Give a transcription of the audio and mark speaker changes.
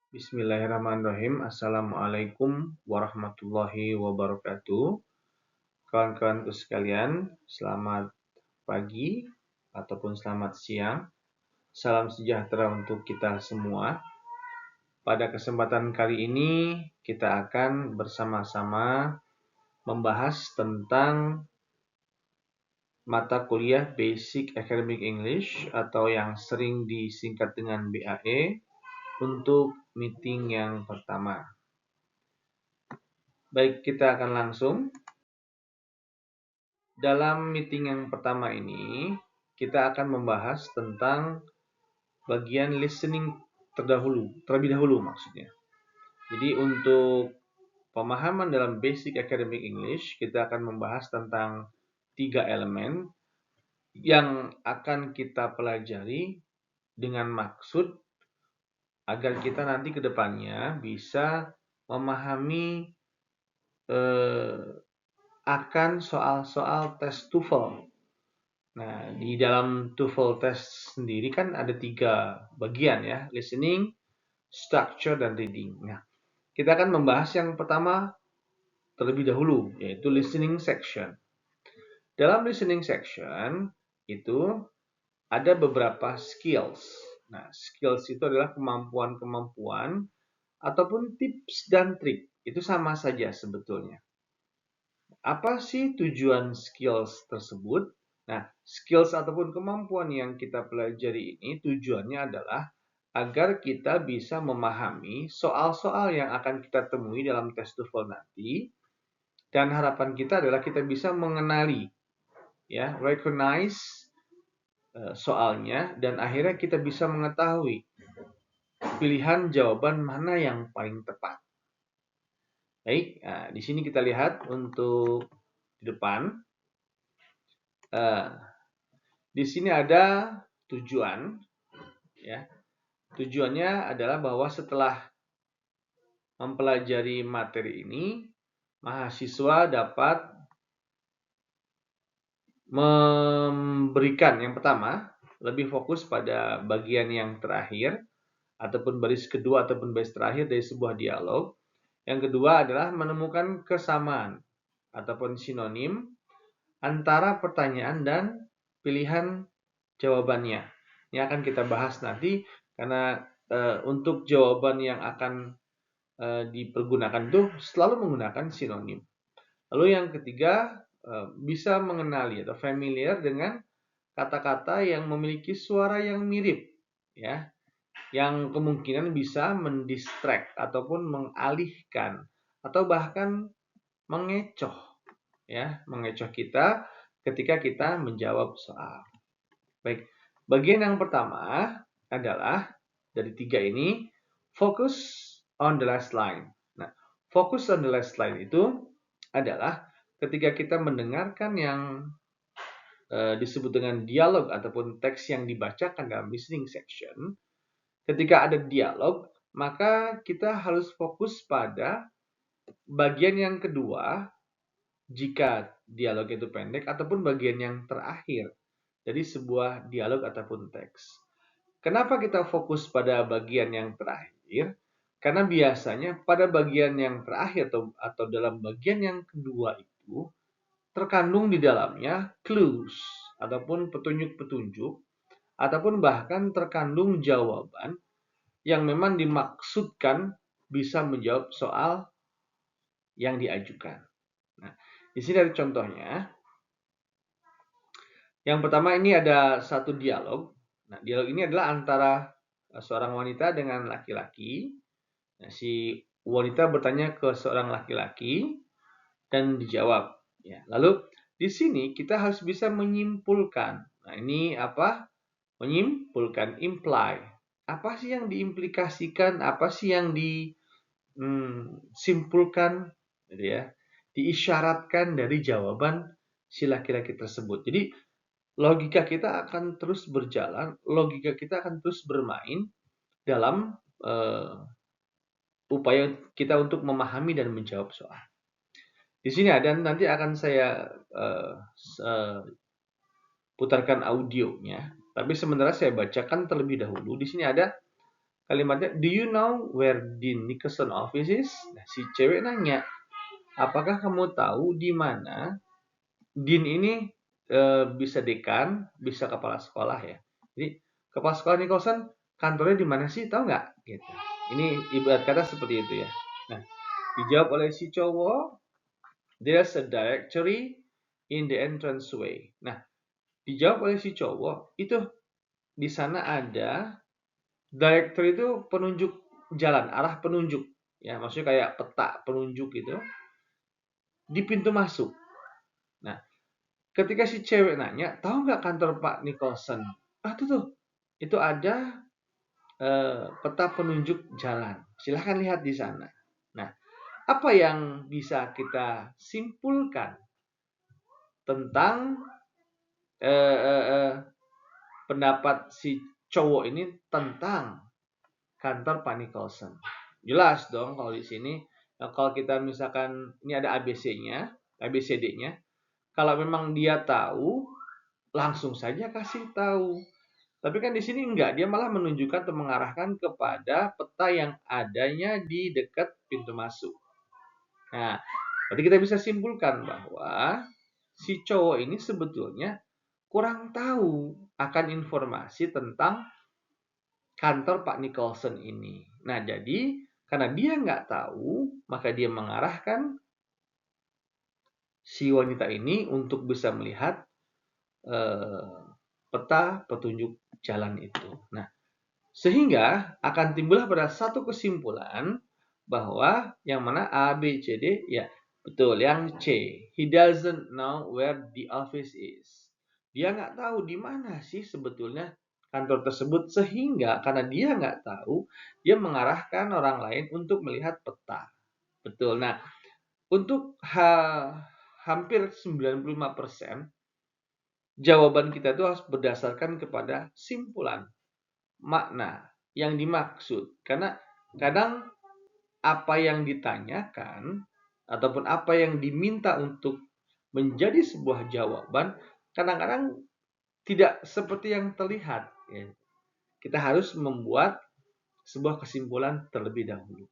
Speaker 1: Bismillahirrahmanirrahim. Assalamualaikum warahmatullahi wabarakatuh. Kawan-kawanku sekalian, selamat pagi ataupun selamat siang. Salam sejahtera untuk kita semua. Pada kesempatan kali ini, kita akan bersama-sama membahas tentang mata kuliah Basic Academic English atau yang sering disingkat dengan BAE untuk meeting yang pertama. Baik, kita akan langsung. Dalam meeting yang pertama ini, kita akan membahas tentang bagian listening terlebih dahulu maksudnya. Jadi untuk pemahaman dalam Basic Academic English, kita akan membahas tentang 3 elemen yang akan kita pelajari dengan maksud agar kita nanti ke depannya bisa memahami akan soal-soal tes TOEFL. Nah, di dalam TOEFL test sendiri kan ada 3 bagian ya, listening, structure, dan reading. Nah, kita akan membahas yang pertama terlebih dahulu, yaitu listening section. Dalam listening section itu ada beberapa skills. Nah, skills itu adalah kemampuan-kemampuan ataupun tips dan trik. Itu sama saja sebetulnya. Apa sih tujuan skills tersebut? Nah, skills ataupun kemampuan yang kita pelajari ini tujuannya adalah agar kita bisa memahami soal-soal yang akan kita temui dalam tes TOEFL nanti, dan harapan kita adalah kita bisa mengenali, ya, recognize soalnya, dan akhirnya kita bisa mengetahui pilihan jawaban mana yang paling tepat. Baik, nah, di sini kita lihat untuk di depan. Di sini ada tujuan, ya. Tujuannya adalah bahwa setelah mempelajari materi ini, mahasiswa dapat memberikan yang pertama lebih fokus pada bagian yang terakhir ataupun baris kedua ataupun baris terakhir dari sebuah dialog. Yang kedua adalah menemukan kesamaan ataupun sinonim antara pertanyaan dan pilihan jawabannya. Ini akan kita bahas nanti karena untuk jawaban yang akan dipergunakan itu selalu menggunakan sinonim. Lalu yang ketiga, bisa mengenali atau familiar dengan kata-kata yang memiliki suara yang mirip, ya, yang kemungkinan bisa mendistract ataupun mengalihkan atau bahkan mengecoh, ya, mengecoh kita ketika kita menjawab soal. Baik, bagian yang pertama adalah dari 3 ini, focus on the last line. Nah, focus on the last line itu adalah ketika kita mendengarkan yang disebut dengan dialog ataupun teks yang dibacakan dalam listening section. Ketika ada dialog, maka kita harus fokus pada bagian yang kedua jika dialog itu pendek ataupun bagian yang terakhir dari sebuah dialog ataupun teks. Kenapa kita fokus pada bagian yang terakhir? Karena biasanya pada bagian yang terakhir atau dalam bagian yang kedua itu terkandung di dalamnya clues ataupun petunjuk-petunjuk ataupun bahkan terkandung jawaban yang memang dimaksudkan bisa menjawab soal yang diajukan. Nah, di sini ada contohnya. Yang pertama ini ada satu dialog. Nah, dialog ini adalah antara seorang wanita dengan laki-laki. Nah, si wanita bertanya ke seorang laki-laki dan dijawab. Ya, lalu di sini kita harus bisa menyimpulkan. Nah, ini apa? Menyimpulkan, imply. Apa sih yang diimplikasikan? Apa sih yang disimpulkan? Gitu ya. Diisyaratkan dari jawaban si laki-laki tersebut. Jadi logika kita akan terus berjalan, logika kita akan terus bermain dalam upaya kita untuk memahami dan menjawab soal. Di sini ada, nanti akan saya putarkan audionya, tapi sementara saya bacakan terlebih dahulu. Di sini ada Kalimatnya, do you know where Dean Nicholson office is? Nah, si cewek nanya, apakah kamu tahu di mana Dean ini bisa dekan, bisa kepala sekolah ya. Jadi kepala sekolah Nicholson kantornya di mana sih? Tahu nggak? Gitu. Ini ibarat kata seperti itu ya. Nah, dijawab oleh si cowok, there's a directory in the entranceway. Nah, dijawab oleh si cowok, itu di sana ada directory itu penunjuk jalan, arah penunjuk. Ya, maksudnya kayak peta penunjuk gitu di pintu masuk. Nah, ketika si cewek nanya, tahu nggak kantor Pak Nicholson? Ah, tuh, itu ada peta penunjuk jalan. Silahkan lihat di sana. Nah, apa yang bisa kita simpulkan tentang eh, eh, eh, pendapat si cowok ini tentang kantor Pak Nicholson? Jelas dong kalau di sini. Nah, kalau kita misalkan ini ada ABC-nya, ABCD-nya, kalau memang dia tahu, langsung saja kasih tahu. Tapi kan di sini enggak, dia malah menunjukkan atau mengarahkan kepada peta yang adanya di dekat pintu masuk. Nah, berarti kita bisa simpulkan bahwa si cowok ini sebetulnya kurang tahu akan informasi tentang kantor Pak Nicholson ini. Nah, jadi karena dia nggak tahu, maka dia mengarahkan si wanita ini untuk bisa melihat peta petunjuk jalan itu. Nah, sehingga akan timbullah pada satu kesimpulan bahwa yang mana A, B, C, D, ya betul, yang C. He doesn't know where the office is. Dia nggak tahu di mana sih sebetulnya kantor tersebut, sehingga karena dia nggak tahu, dia mengarahkan orang lain untuk melihat peta. Betul. Nah, untuk hampir 95% jawaban kita itu harus berdasarkan kepada simpulan makna yang dimaksud. Karena kadang apa yang ditanyakan ataupun apa yang diminta untuk menjadi sebuah jawaban kadang-kadang tidak seperti yang terlihat. Kita harus membuat sebuah kesimpulan terlebih dahulu.